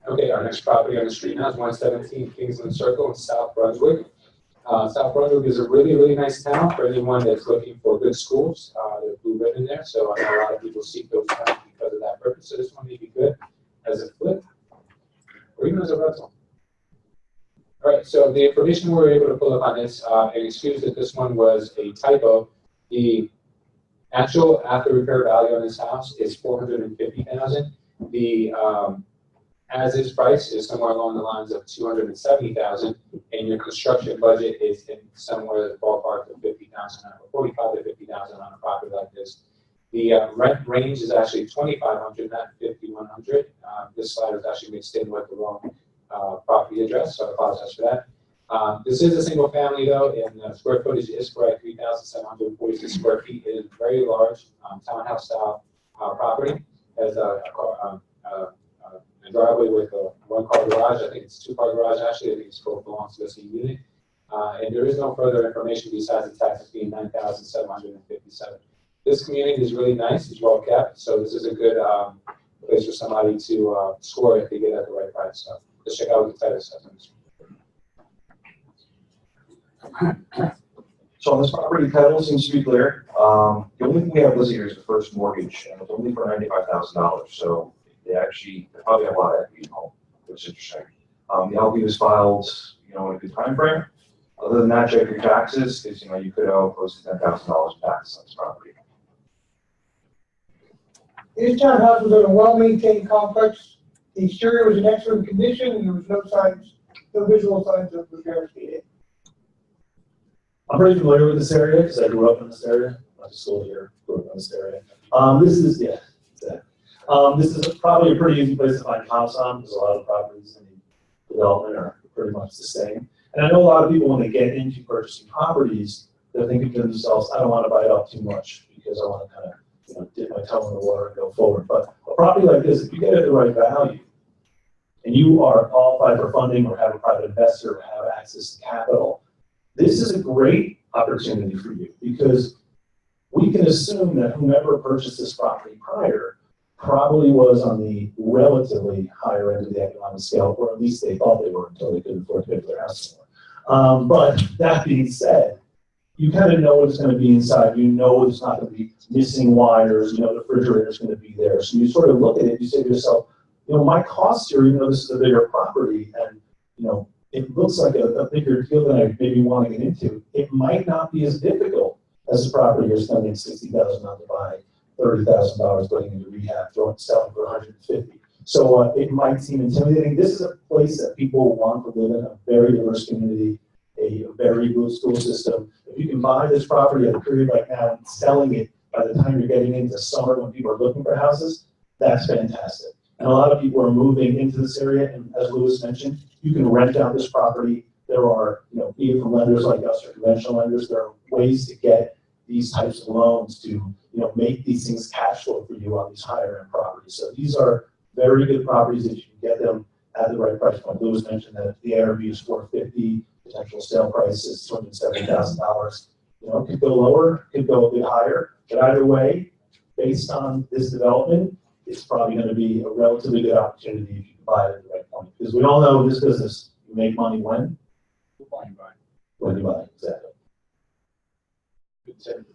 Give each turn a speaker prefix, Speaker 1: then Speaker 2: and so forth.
Speaker 1: Okay, our next property on the street now is 117 Kingsland Circle in South Brunswick. South Brunswick is a really, really nice town for anyone that's looking for good schools. There's blue ribbon there, so I know a lot of people seek those towns because of that purpose. So this one may be good as a flip or even as a rental. All right, so the information we were able to pull up on this, and excuse that this one was a typo. The actual after repair value on this house is $450,000. The as-is price is somewhere along the lines of $270,000, and your construction budget is in somewhere in the ballpark of $50,000 or $45,000 to $50,000 on a property like this. The rent range is actually $2,500, not $5,100. This slide was actually mixed in with the wrong property address, so I apologize for that. This is a single family though, and the square footage is correct, 3,746 square feet. It is very large, townhouse style property. Has a driveway with a one-car garage. I think it's a two-car garage actually. I think it's both belongs to the same unit. And there is no further information besides the taxes being $9,757. This community is really nice. It's well kept, so this is a good place for somebody to score if they get at the right price. So let's check out the title assessments.
Speaker 2: So on this property, title seems to be clear. The only thing we have listed here is the first mortgage, and it's only for $95,000. So they probably have a lot of equity in home, which is interesting. The LP was filed, in a good time frame. Other than that, check your taxes, because you could owe close to $10,000 in taxes on this property.
Speaker 3: This townhouse was in a well-maintained complex. The exterior was in excellent condition, and there was no visual signs of repairs needed.
Speaker 4: I'm pretty familiar with this area because I grew up in this area. I went to school here, grew up in this area. This is probably a pretty easy place to find comps on because a lot of properties in the development are pretty much the same. And I know a lot of people, when they get into purchasing properties, they're thinking to themselves, I don't want to bite off too much because I want to kind of dip my toe in the water and go forward. But a property like this, if you get it at the right value and you are qualified for funding or have a private investor or have access to capital, this is a great opportunity for you because we can assume that whomever purchased this property prior probably was on the relatively higher end of the economic scale, or at least they thought they were until they couldn't afford to pay for their house anymore. But that being said, you kind of know what's going to be inside. You know it's not going to be missing wires. You know the refrigerator's going to be there. So you sort of look at it, you say to yourself, my costs here, this is a bigger property, and it looks like a bigger deal than I maybe want to get into. It might not be as difficult as the property you're spending $60,000 on to buy, $30,000 putting into rehab, selling for $150,000. So it might seem intimidating. This is a place that people want to live in, a very diverse community, a very good school system. If you can buy this property at a period like now and selling it by the time you're getting into summer when people are looking for houses, that's fantastic. And a lot of people are moving into this area, and as Louis mentioned, you can rent out this property. There are, either from lenders like us or conventional lenders, there are ways to get these types of loans to, make these things cash flow for you on these higher end properties. So these are very good properties if you can get them at the right price point. Louis mentioned that the ARV is $450,000, potential sale price is $270,000. It could go lower, could go a bit higher, but either way, based on this development, it's probably going to be a relatively good opportunity if you can buy it at the right point. Because we all know in this business, you make money when? When you buy, exactly. Good tip.